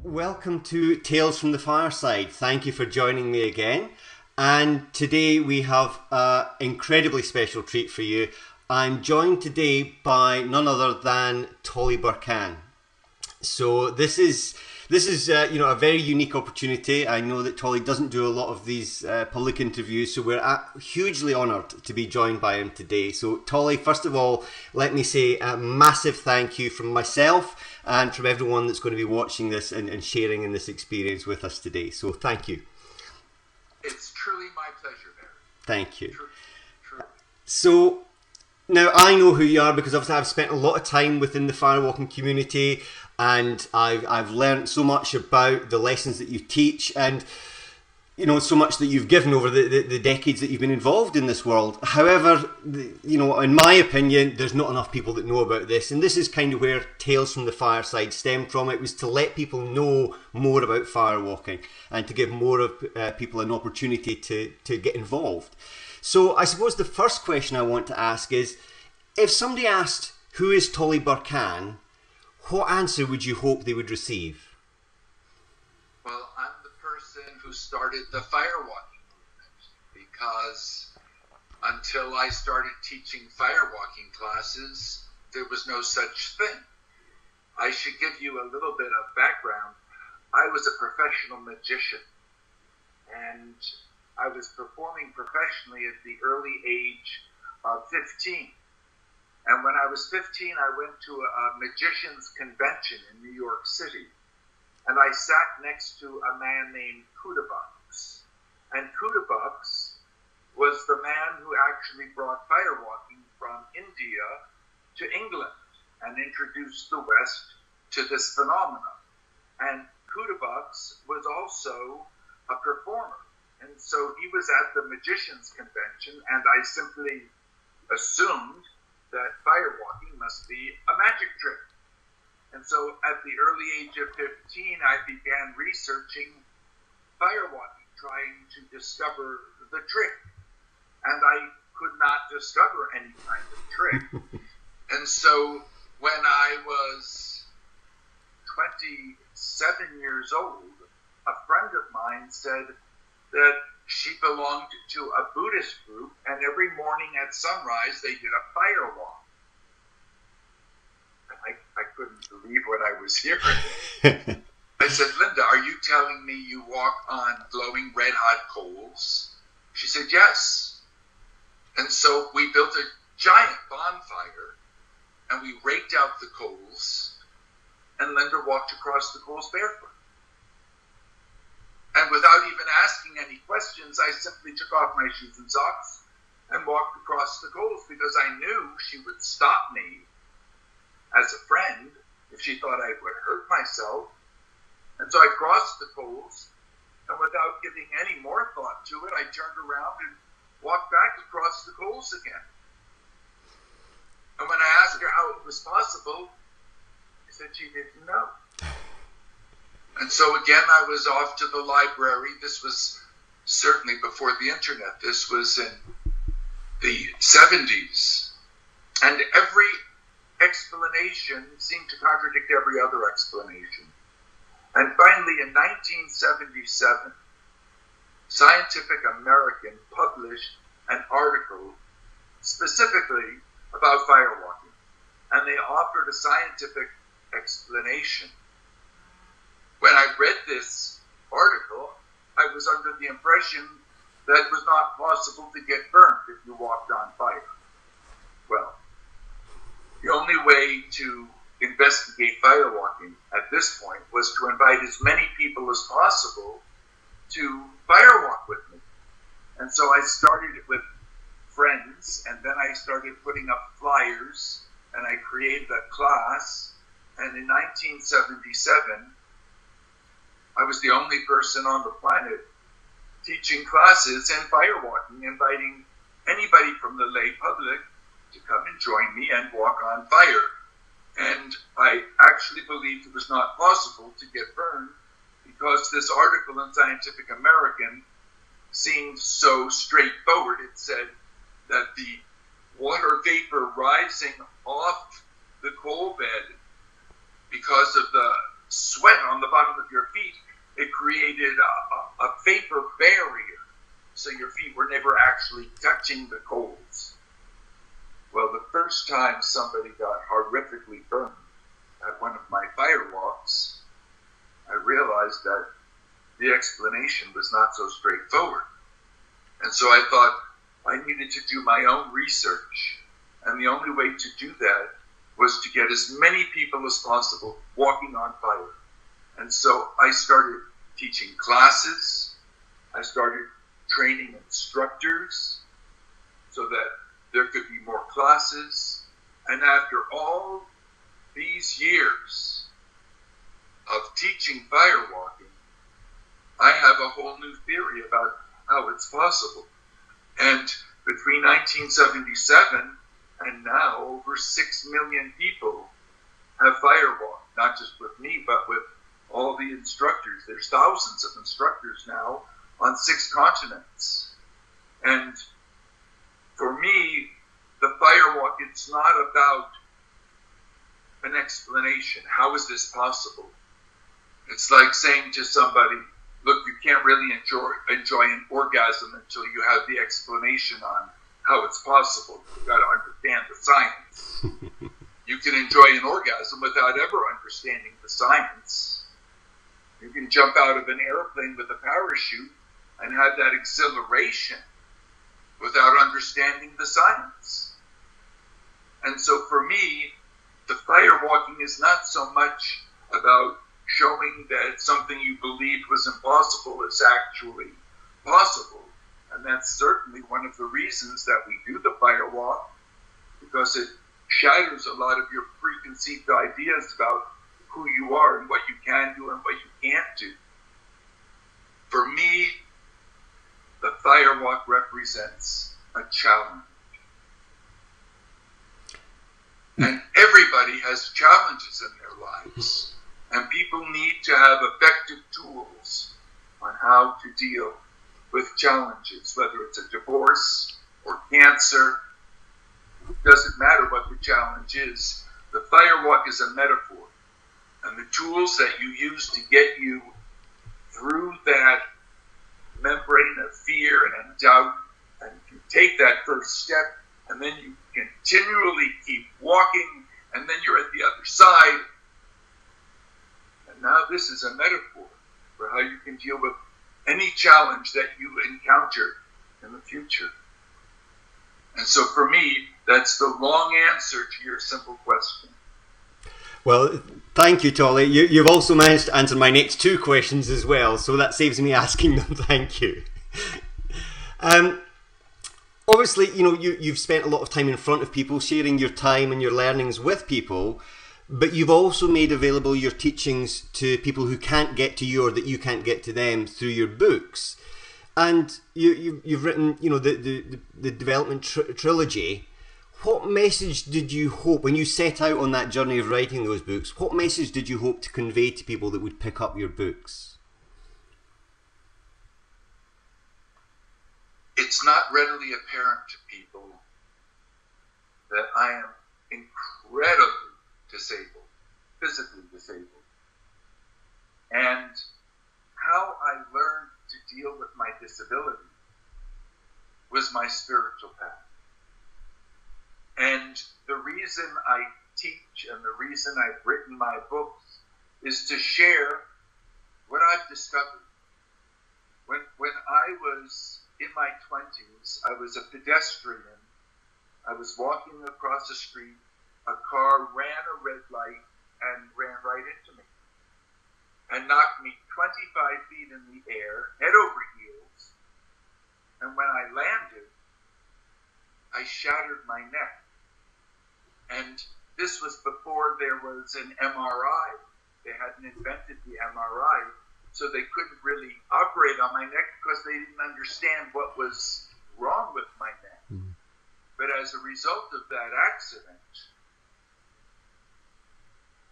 Welcome to Tales from the Fireside. Thank you for joining me again. And today we have an incredibly special treat for you. I'm joined today by none other than Tolly Burkan. So this is a very unique opportunity. I know that Tolly doesn't do a lot of these public interviews, so we're hugely honoured to be joined by him today. So Tolly, first of all, let me say a massive thank you from myself and from everyone that's going to be watching this and sharing in this experience with us today. So thank you. It's truly my pleasure, Barry. Thank you. True. So now I know who you are because obviously I've spent a lot of time within the firewalking community, and I've learned so much about the lessons that you teach, and so much that you've given over the decades that you've been involved in this world. However, in my opinion, there's not enough people that know about this, and this is kind of where Tales from the Fireside stemmed from. It was to let people know more about firewalking and to give more of people an opportunity to get involved. So I suppose the first question I want to ask is, if somebody asked, who is Tolly Burkan, what answer would you hope they would receive? Well, I'm the person who started the firewalking movement, because until I started teaching firewalking classes, there was no such thing. I should give you a little bit of background. I was a professional magician, and I was performing professionally at the early age of 15. And when I was 15, I went to a magician's convention in New York City. And I sat next to a man named Kudabux. And Kudabux was the man who actually brought firewalking from India to England and introduced the West to this phenomenon. And Kudabux was also a performer. And so he was at the magician's convention, and I simply assumed that firewalking must be a magic trick. And so at the early age of 15, I began researching firewalking, trying to discover the trick. And I could not discover any kind of trick. And so when I was 27 years old, a friend of mine said that she belonged to a Buddhist group, and every morning at sunrise they did a fire walk. And I couldn't believe what I was hearing. I said, Linda, are you telling me you walk on glowing red hot coals? She said, yes. And so we built a giant bonfire, and we raked out the coals, and Linda walked across the coals barefoot. And without even asking any questions, I simply took off my shoes and socks and walked across the coals, because I knew she would stop me as a friend if she thought I would hurt myself. And so I crossed the coals, and without giving any more thought to it, I turned around and walked back across the coals again. And when I asked her how it was possible, she said she didn't know. And so again, I was off to the library. This was certainly before the internet. This was in the 70s. And every explanation seemed to contradict every other explanation. And finally, in 1977, Scientific American published an article specifically about firewalking. And they offered a scientific explanation. When I read this article, I was under the impression that it was not possible to get burnt if you walked on fire. Well, the only way to investigate firewalking at this point was to invite as many people as possible to firewalk with me. And so I started it with friends, and then I started putting up flyers, and I created a class. And in 1977, I was the only person on the planet teaching classes in firewalking, inviting anybody from the lay public to come and join me and walk on fire. And I actually believed it was not possible to get burned, because this article in Scientific American seemed so straightforward. It said that the water vapor rising off the coal bed because of the sweat sweat on the bottom of your feet, it created a vapor barrier, so your feet were never actually touching the coals. Well, the first time somebody got horrifically burned at one of my firewalks, I realized that the explanation was not so straightforward. And so I thought I needed to do my own research. And the only way to do that was to get as many people as possible walking on fire. And so I started teaching classes. I started training instructors so that there could be more classes. And after all these years of teaching firewalking, I have a whole new theory about how it's possible. And between 1977 and now, over 6 million people have firewalked, not just with me, but with all the instructors. There's thousands of instructors now on 6 continents. And for me, the firewalk, it's not about an explanation. How is this possible? It's like saying to somebody, look, you can't really enjoy an orgasm until you have the explanation on how it's possible. You've got to understand the science. You can enjoy an orgasm without ever understanding the science. You can jump out of an airplane with a parachute and have that exhilaration without understanding the science. And so for me, the firewalking is not so much about showing that something you believed was impossible is actually possible. And that's certainly one of the reasons that we do the firewalk, because it shatters a lot of your preconceived ideas about who you are and what you can do and what you can't do. For me, the firewalk represents a challenge. And everybody has challenges in their lives. And people need to have effective tools on how to deal with challenges, whether it's a divorce or cancer. It doesn't matter what the challenge is. The firewalk is a metaphor. And the tools that you use to get you through that membrane of fear and doubt, and you take that first step, and then you continually keep walking, and then you're at the other side. And now this is a metaphor for how you can deal with any challenge that you encounter in the future. And so for me, that's the long answer to your simple question. Well, thank you, Tolly. You've also managed to answer my next 2 questions as well, so that saves me asking them. Thank you. Obviously, you've spent a lot of time in front of people, sharing your time and your learnings with people, but you've also made available your teachings to people who can't get to you or that you can't get to them through your books. And you've written, the development trilogy. What message did you hope, when you set out on that journey of writing those books, what message did you hope to convey to people that would pick up your books? It's not readily apparent to people that I am incredibly disabled, physically disabled. And how I learned to deal with my disability was my spiritual path. And the reason I teach and the reason I've written my books is to share what I've discovered. When I was in my 20s, I was a pedestrian. I was walking across the street. A car ran a red light and ran right into me and knocked me 25 feet in the air, head over heels. And when I landed, I shattered my neck. And this was before there was an MRI. They hadn't invented the MRI, so they couldn't really operate on my neck because they didn't understand what was wrong with my neck. Mm. But as a result of that accident,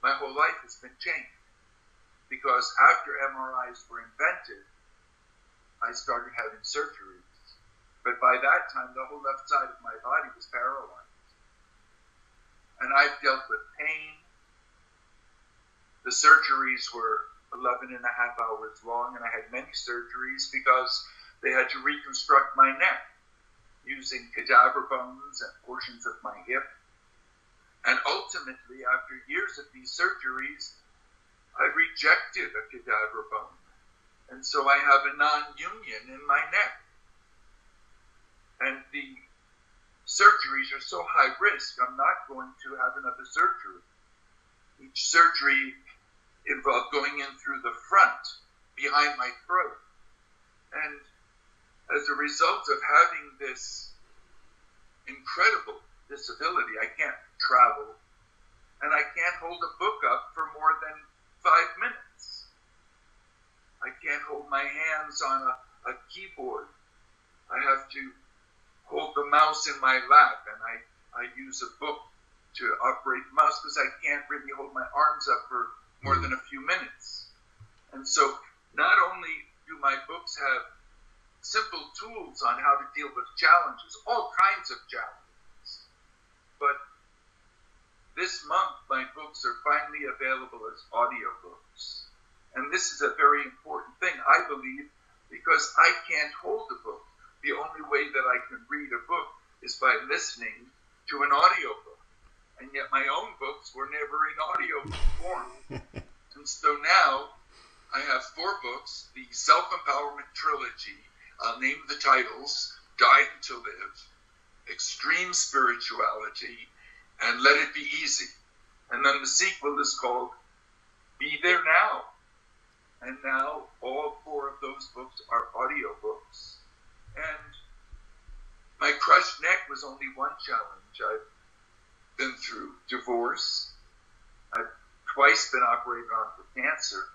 my whole life has been changed. Because after MRIs were invented, I started having surgeries. But by that time, the whole left side of my body was paralyzed. And I've dealt with pain, The surgeries were 11 and a half hours long, and I had many surgeries because they had to reconstruct my neck using cadaver bones and portions of my hip. And ultimately, after years of these surgeries, I rejected a cadaver bone. And so I have a non-union in my neck. And the surgeries are so high risk, I'm not going to have another surgery. Each surgery involved going in through the front, behind my throat. And as a result of having this incredible disability, I can't travel, and I can't hold a book up for more than 5 minutes. I can't hold my hands on a keyboard. I have to hold the mouse in my lap, and I use a book to operate the mouse because I can't really hold my arms up for more than a few minutes. And so not only do my books have simple tools on how to deal with challenges, all kinds of challenges, but this month my books are finally available as audiobooks. And this is a very important thing, I believe, because I can't hold a book. The only way that I can read a book is by listening to an audiobook. And yet my own books were never in audiobook form. And so now I have 4 books, the Self-Empowerment Trilogy. I'll name the titles: Dying to Live, Extreme Spirituality, and Let It Be Easy. And then the sequel is called Be There Now. And now all 4 of those books are audiobooks. And my crushed neck was only one challenge. I've been through divorce. I've twice been operated on for cancer.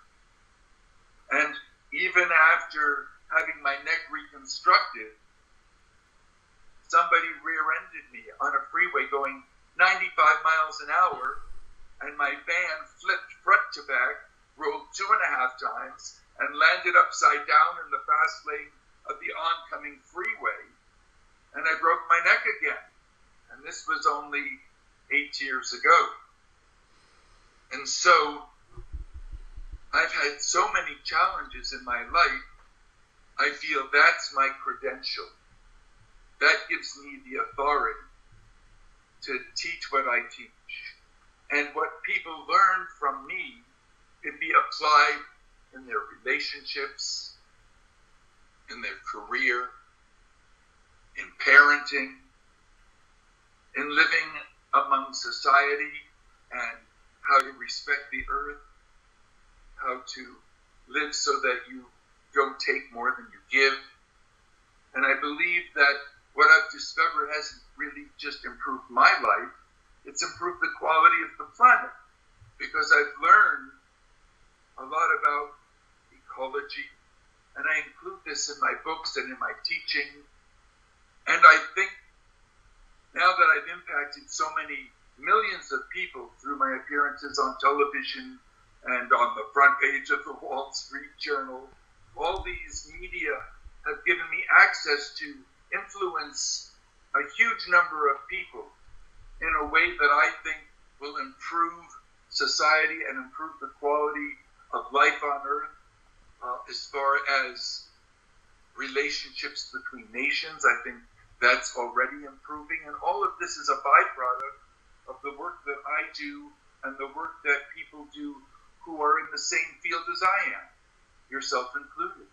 And even after having my neck reconstructed, somebody rear-ended me on a freeway going 95 miles an hour, and my van flipped front to back, rolled 2.5 times, and landed upside down in the fast lane of the oncoming freeway. And I broke my neck again. And this was only 8 years ago. And so I've had so many challenges in my life, I feel that's my credential. That gives me the authority to teach what I teach. And what people learn from me can be applied in their relationships, in their career, in parenting, in living among society, and how to respect the earth, how to live so that you don't take more than you give. And I believe that what I've discovered hasn't really just improved my life, it's improved the quality of the planet, because I've learned a lot about ecology, and I include this in my books and in my teaching. And I think now that I've impacted so many millions of people through my appearances on television and on the front page of the Wall Street Journal, all these media have given me access to influence a huge number of people in a way that I think will improve society and improve the quality of life on Earth, as far as relationships between nations. I think that's already improving, and all of this is a byproduct of the work that I do and the work that people do who are in the same field as I am, yourself included.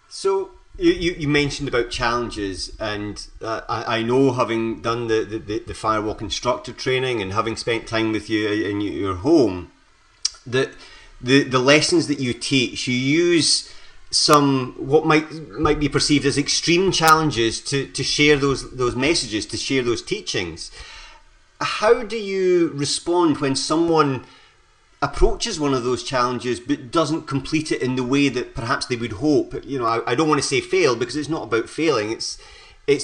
So you mentioned about challenges, and I know, having done the Firewalk Instructor training and having spent time with you in your home, that the lessons that you teach, you use some what might be perceived as extreme challenges to share those messages, to share those teachings. How do you respond when someone approaches one of those challenges but doesn't complete it in the way that perhaps they would hope? You know, I don't want to say fail, because it's not about failing, it's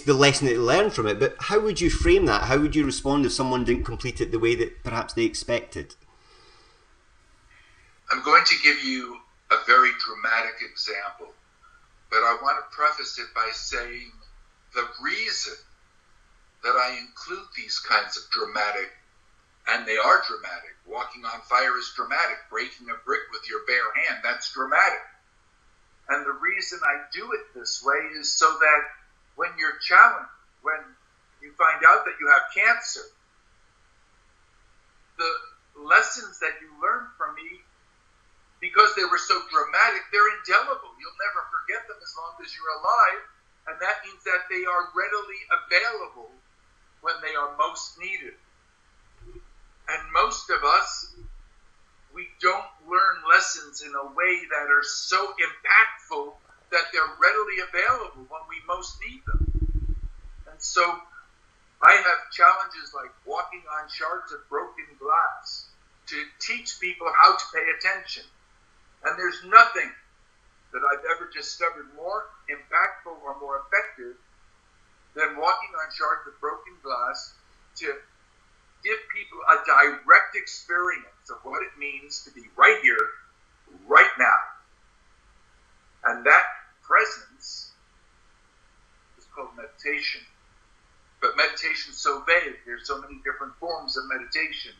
the lesson that they learn from it. But how would you frame that? How would you respond if someone didn't complete it the way that perhaps they expected? I'm going to give you a very dramatic example, but I want to preface it by saying the reason that I include these kinds of dramatic And they are dramatic. Walking on fire is dramatic. Breaking a brick with your bare hand, that's dramatic. And the reason I do it this way is so that when you're challenged, when you find out that you have cancer, the lessons that you learned from me, because they were so dramatic, they're indelible. You'll never forget them as long as you're alive. And that means that they are readily available when they are most needed. And most of us, we don't learn lessons in a way that are so impactful that they're readily available when we most need them. And so I have challenges like walking on shards of broken glass to teach people how to pay attention. And there's nothing that I've ever discovered more impactful or more effective than walking on shards of broken glass to give people a direct experience of what it means to be right here, right now. And that presence is called meditation. But meditation is so vague. There's so many different forms of meditation.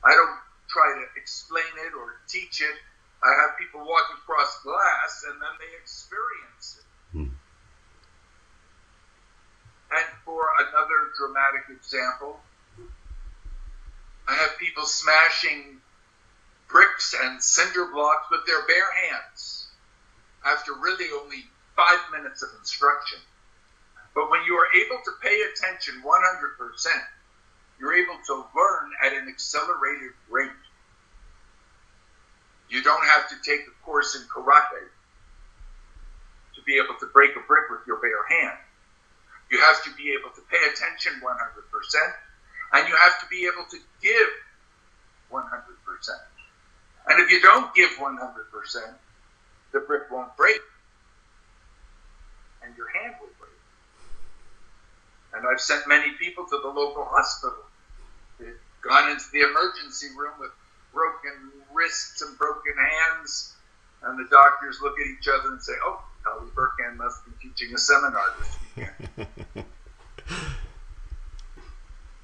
I don't try to explain it or teach it. I have people walk across glass and then they experience it. And for another dramatic example, I have people smashing bricks and cinder blocks with their bare hands after really only 5 minutes of instruction. But when you are able to pay attention 100%, you're able to learn at an accelerated rate. You don't have to take a course in karate to be able to break a brick with your bare hand. You have to be able to pay attention 100%, and you have to be able to give 100%. And if you don't give 100%, the brick won't break, and your hand will break. And I've sent many people to the local hospital. They've gone into the emergency room with broken wrists and broken hands, and the doctors look at each other and say, "Oh, Tolly Burkan must be teaching a seminar this weekend."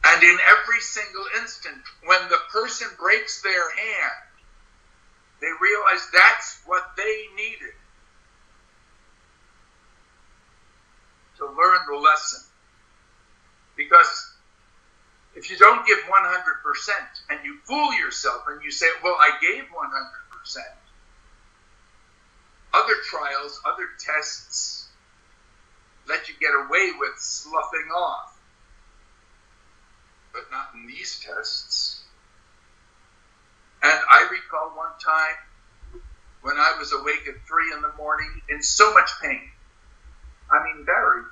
And in every single instant, when the person breaks their hand, they realize that's what they needed to learn the lesson. Because if you don't give 100% and you fool yourself and you say, "Well, I gave 100%, other trials, other tests let you get away with sloughing off. But not in these tests." And I recall one time when I was awake at 3 in the morning in so much pain. I mean, Barry,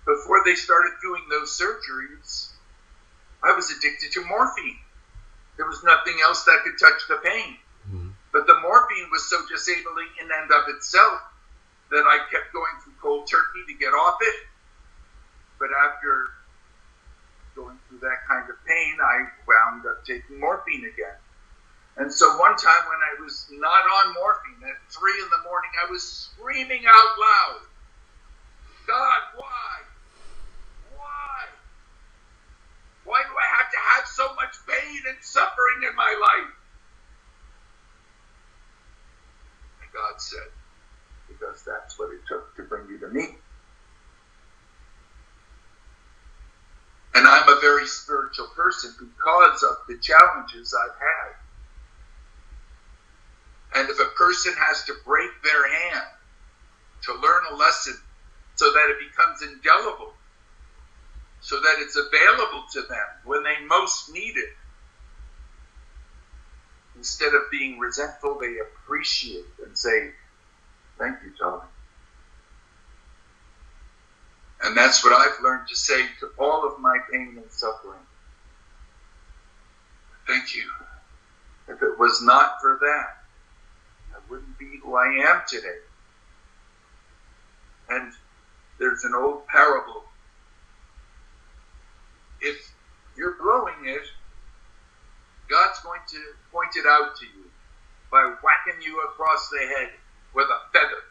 before they started doing those surgeries, I was addicted to morphine. There was nothing else that could touch the pain. But the morphine was so disabling in and of itself that I kept going through cold turkey to get off it. But after going through that kind of pain, I wound up taking morphine again. And so one time when I was not on morphine at 3 in the morning, I was screaming out loud, "God, why? Why? Why do I have to have so much pain and suffering in my life?" And God said, "Because that's what it took to bring you to me." And I'm a very spiritual person because of the challenges I've had. And if a person has to break their hand to learn a lesson so that it becomes indelible, so that it's available to them when they most need it, instead of being resentful, they appreciate and say, "Thank you, Tolly." And that's what I've learned to say to all of my pain and suffering. Thank you. If it was not for that, I wouldn't be who I am today. And there's an old parable. If you're blowing it, God's going to point it out to you by whacking you across the head with a feather.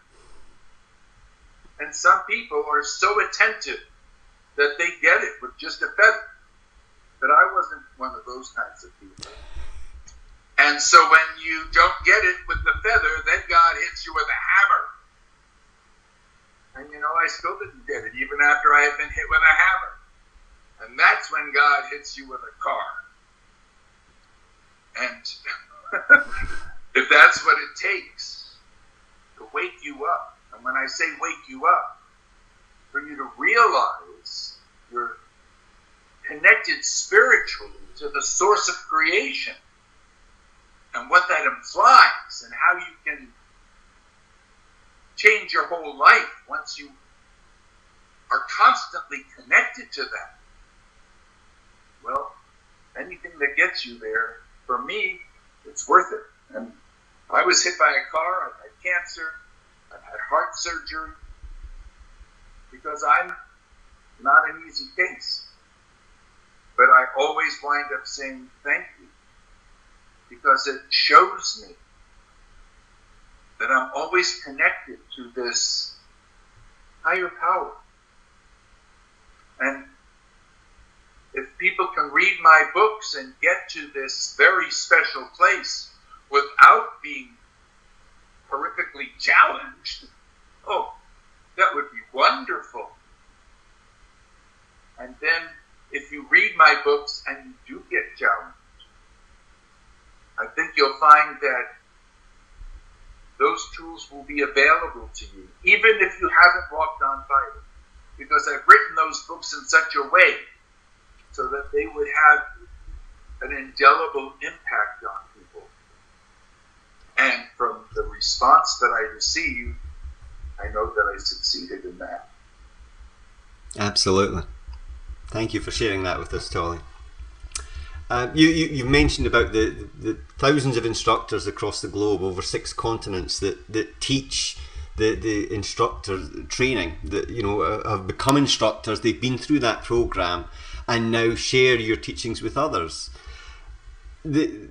And some people are so attentive that they get it with just a feather. But I wasn't one of those kinds of people. And so when you don't get it with the feather, then God hits you with a hammer. And I still didn't get it, even after I had been hit with a hammer. And that's when God hits you with a car. And if that's what it takes to wake you up, and when I say wake you up, for you to realize you're connected spiritually to the source of creation, and what that implies, and how you can change your whole life once you are constantly connected to that. Well, anything that gets you there, for me, it's worth it. And I was hit by a car, I've had cancer, I've had heart surgery, because I'm not an easy case. But I always wind up saying thank you, because it shows me that I'm always connected to this higher power. And if people can read my books and get to this very special place without being horrifically challenged, oh, that would be wonderful. And then if you read my books and you do get challenged, I think you'll find that those tools will be available to you, even if you haven't walked on fire. Because I've written those books in such a way so that they would have an indelible impact on people. And from the response that I received, I know that I succeeded in that. Absolutely. Thank you for sharing that with us, Tolly. You mentioned about the thousands of instructors across the globe, over 6 continents, that teach the instructor training, that have become instructors. They've been through that program and now share your teachings with others. The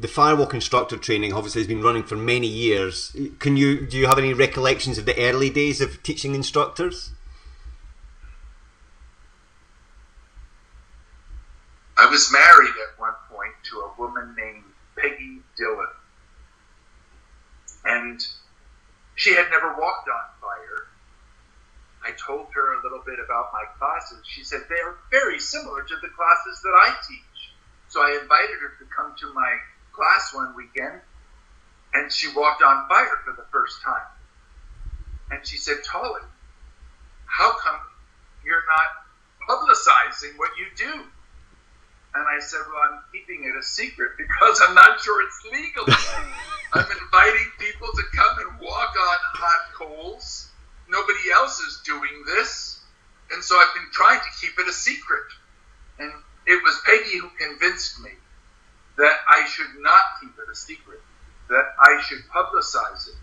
Firewalk instructor training obviously has been running for many years. Do you have any recollections of the early days of teaching instructors? I was married at one point to a woman named Peggy Dillon. And she had never walked on fire. I told her a little bit about my classes. She said, they are very similar to the classes that I teach. So I invited her to come to my class one weekend, and she walked on fire for the first time. And she said, Tolly, how come you're not publicizing what you do? And I said, well, I'm keeping it a secret because I'm not sure it's legal. I'm inviting people to come and walk on hot coals. Nobody else is doing this. And so I've been trying to keep it a secret. And it was Peggy who convinced me that I should not keep it a secret, that I should publicize it.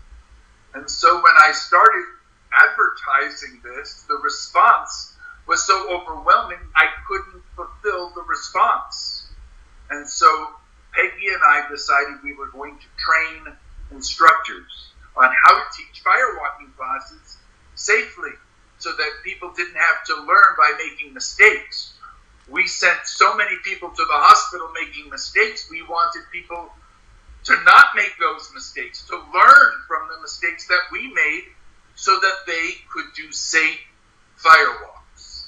And so when I started advertising this, the response was so overwhelming, I couldn't fulfill the response. And so Peggy and I decided we were going to train instructors on how to teach firewalking classes safely so that people didn't have to learn by making mistakes. We sent so many people to the hospital making mistakes, we wanted people to not make those mistakes, to learn from the mistakes that we made so that they could do safe firewalks.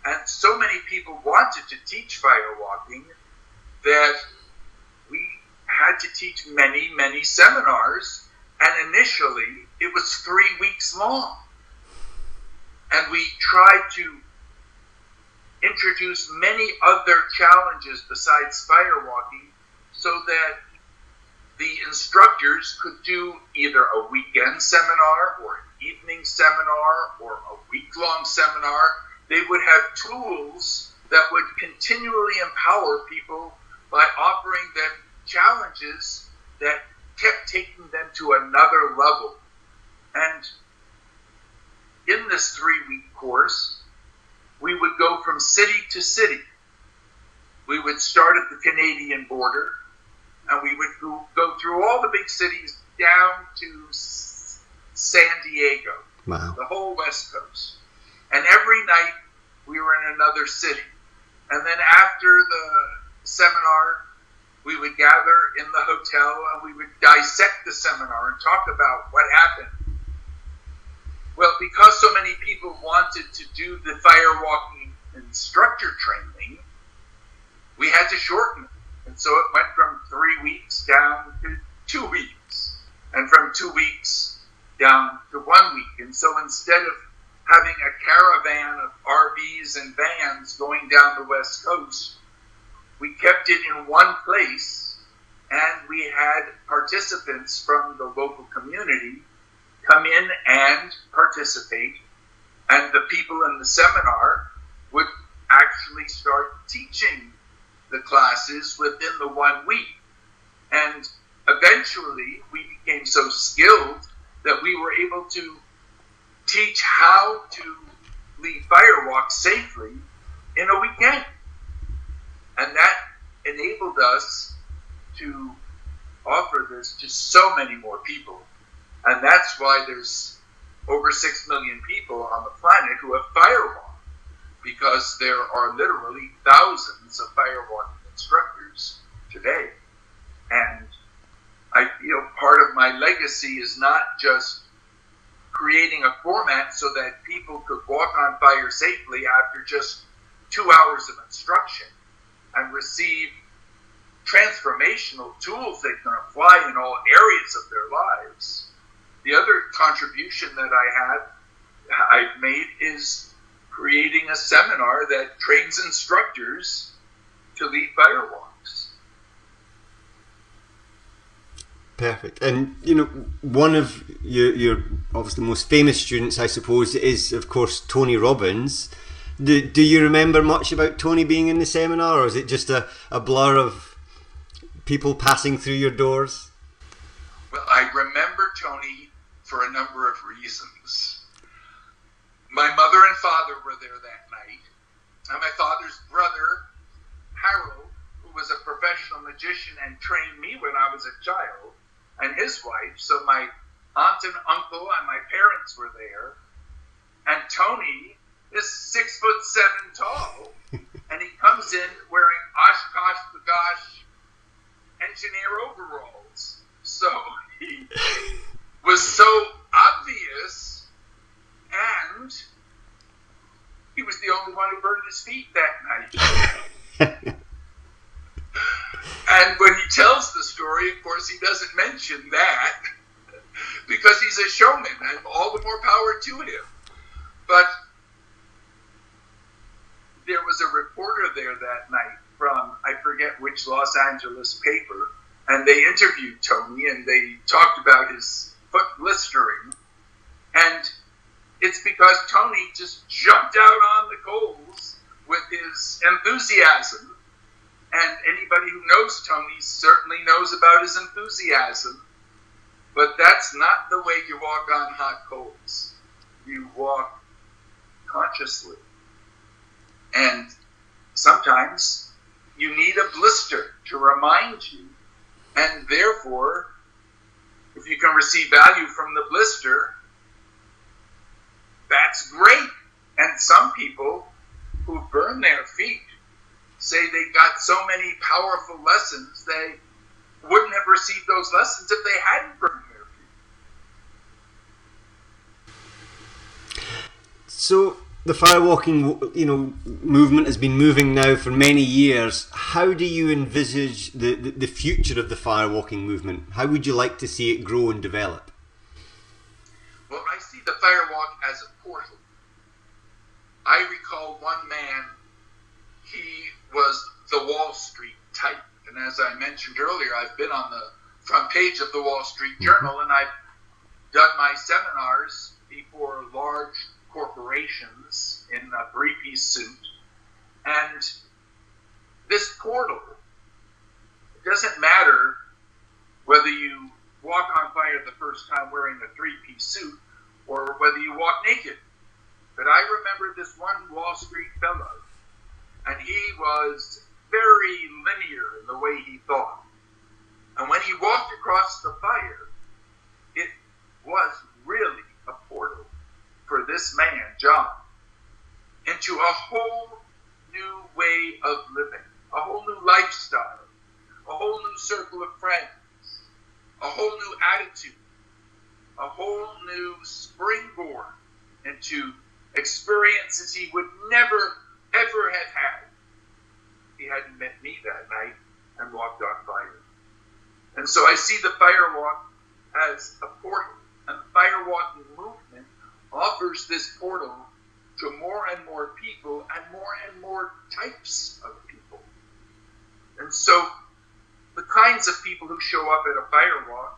And so many people wanted to teach firewalking that we had to teach many, many seminars, and initially it was 3 weeks long. And we tried to introduce many other challenges besides firewalking so that the instructors could do either a weekend seminar or an evening seminar or a week-long seminar. They would have tools that would continually empower people by offering them challenges that kept taking them to another level. And in this 3-week course, we would go from city to city. We would start at the Canadian border, and we would go through all the big cities down to San Diego, wow, the whole West Coast. And every night we were in another city. And then after the seminar, we would gather in the hotel and we would dissect the seminar and talk about what happened. Well, because so many people wanted to do the firewalking instructor training, we had to shorten it. And so it went from 3 weeks down to 2 weeks, and from 2 weeks down to 1 week. And so instead of having a caravan of RVs and vans going down the West Coast, we kept it in one place, and we had participants from the local community come in and participate, and the people in the seminar would actually start teaching the classes within the 1 week. And eventually we became so skilled that we were able to teach how to lead firewalks safely in a weekend. And that enabled us to offer this to so many more people. And that's why there's over 6 million people on the planet who have firewalked, because there are literally thousands of firewalking instructors today. And I feel part of my legacy is not just creating a format so that people could walk on fire safely after just 2 hours of instruction and receive transformational tools they can apply in all areas of their lives. The other contribution that I've made is creating a seminar that trains instructors to lead firewalks. Perfect. And, you know, one of your obviously most famous students, I suppose, is, of course, Tony Robbins. Do you remember much about Tony being in the seminar, or is it just a blur of people passing through your doors? Well, I remember Tony for a number of reasons. My mother and father were there that night, and my father's brother, Harold, who was a professional magician and trained me when I was a child, and his wife. So my aunt and uncle and my parents were there, and Tony is 6'7" tall, and he comes in wearing Oshkosh Bagosh engineer overalls. So he was so obvious, and he was the only one who burned his feet that night. And when he tells the story, of course, he doesn't mention that because he's a showman, and all the more power to him. But there was a reporter there that night from, I forget which Los Angeles paper, and they interviewed Tony, and they talked about his foot blistering. And it's because Tony just jumped out on the coals with his enthusiasm. And anybody who knows Tony certainly knows about his enthusiasm. But that's not the way you walk on hot coals. You walk consciously. And sometimes you need a blister to remind you. And therefore, if you can receive value from the blister, that's great. And some people who burn their feet say they got so many powerful lessons, they wouldn't have received those lessons if they hadn't burned their feet. So the firewalking, movement has been moving now for many years. How do you envisage the future of the firewalking movement? How would you like to see it grow and develop? Well, I see the firewalk as a portal. I recall one man, he was the Wall Street type. And as I mentioned earlier, I've been on the front page of the Wall Street Journal, and I've done my seminars before large corporations in a three-piece suit. And this portal, it doesn't matter whether you walk on fire the first time wearing a three-piece suit or whether you walk naked. But I remember this one Wall Street fellow, and he was very linear in the way he thought. And when he walked across the fire, it was really a portal for this man, John, into a whole new way friends, a whole new attitude, a whole new springboard into experiences he would never, ever have had if he hadn't met me that night and walked on fire. And so I see the Firewalk as a portal, and the Firewalking movement offers this portal to more and more people and more types of people. And so the kinds of people who show up at a Firewalk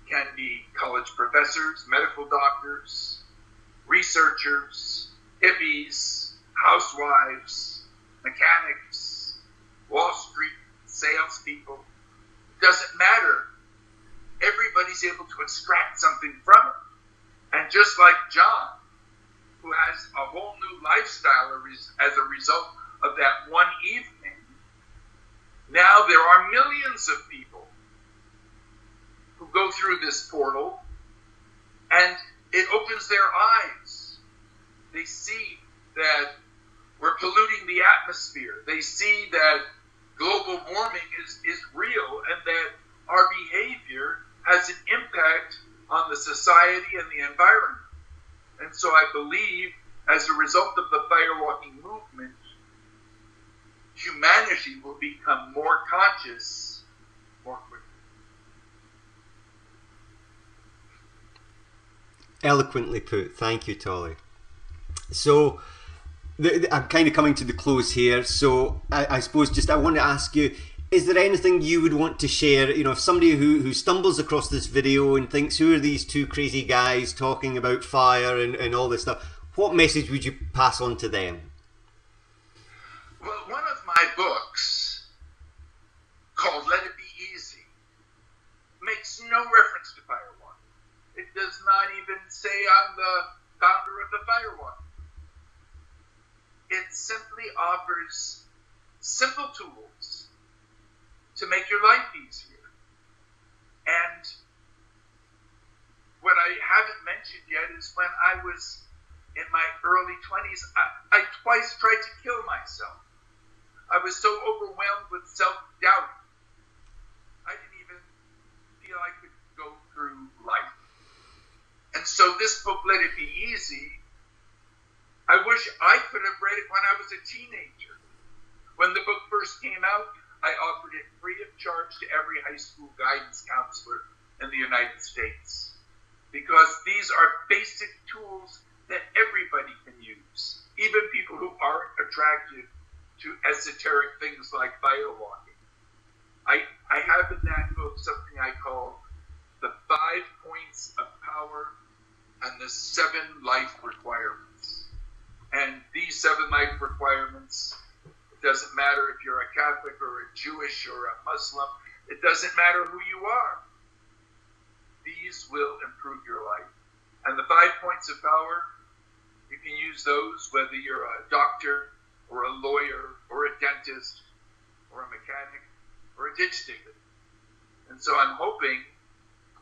can be college professors, medical doctors, researchers, hippies, housewives, mechanics, Wall Street salespeople. It doesn't matter. Everybody's able to extract something from it. And just like John, who has a whole new lifestyle as a result of that one evening, now there are millions of people who go through this portal, and it opens their eyes. They see that we're polluting the atmosphere. They see that global warming is real, and that our behavior has an impact on the society and the environment. And so I believe, as a result of the Firewalking movement, humanity will become more conscious more quickly. Eloquently put. Thank you, Tolly. So, I'm kind of coming to the close here. So, I suppose I want to ask you, is there anything you would want to share? You know, if somebody who stumbles across this video and thinks, who are these two crazy guys talking about fire and all this stuff, what message would you pass on to them? Well, one of my books, called Let It Be Easy, makes no reference to Firewalk. It does not even say I'm the founder of the Firewalk. It simply offers simple tools to make your life easier. And what I haven't mentioned yet is when I was in my early 20s, I twice tried to kill myself. I was so overwhelmed with self-doubt, I didn't even feel I could go through life. And so this book, Let It Be Easy, I wish I could have read it when I was a teenager. When the book first came out, I offered it free of charge to every high school guidance counselor in the United States, because these are basic tools that everybody can use, even people who aren't attracted to esoteric things like firewalking. I have in that book something I call the 5 points of power and the 7 life requirements. And these 7 life requirements, it doesn't matter if you're a Catholic or a Jewish or a Muslim, it doesn't matter who you are. These will improve your life. And the 5 points of power, you can use those whether you're a doctor or a lawyer or a dentist or a mechanic or a ditch digger. And so I'm hoping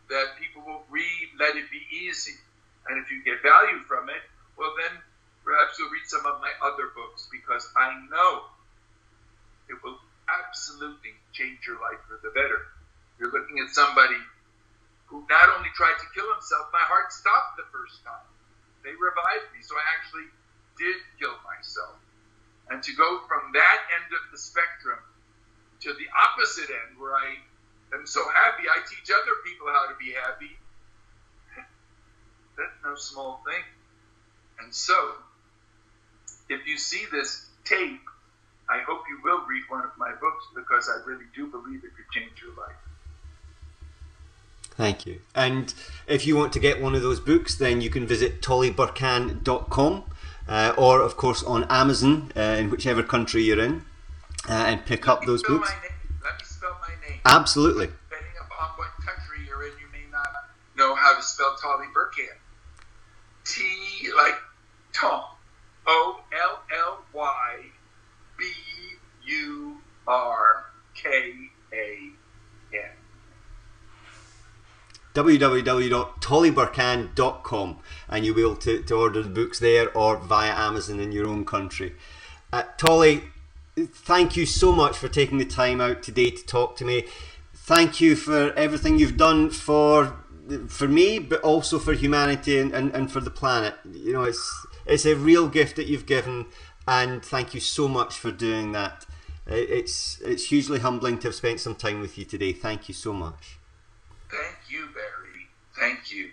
that people will read Let It Be Easy. And if you get value from it, well then perhaps you'll read some of my other books, because I know it will absolutely change your life for the better. You're looking at somebody who not only tried to kill himself, my heart stopped the first time. They revived me, so I actually did kill myself. And to go from that end of the spectrum to the opposite end, where I am so happy I teach other people how to be happy, that's no small thing. And so, if you see this tape, I hope you will read one of my books, because I really do believe it could change your life. Thank you. And if you want to get one of those books, then you can visit tollyburkan.com or, of course, on Amazon in whichever country you're in, and pick up those books. Let me spell my name. Absolutely. Depending upon what country you're in, you may not know how to spell Tolly Burkan. T like Tom. OLLYBURKAN. www.tollyburkan.com, and you'll be able to order the books there or via Amazon in your own country. Tolly, thank you so much for taking the time out today to talk to me. thank you for everything you've done for me, but also for humanity and for the planet. You know, it's a real gift that you've given, and thank you so much for doing that. It's hugely humbling to have spent some time with you today. Thank you so much. Thank you, Barry. Thank you.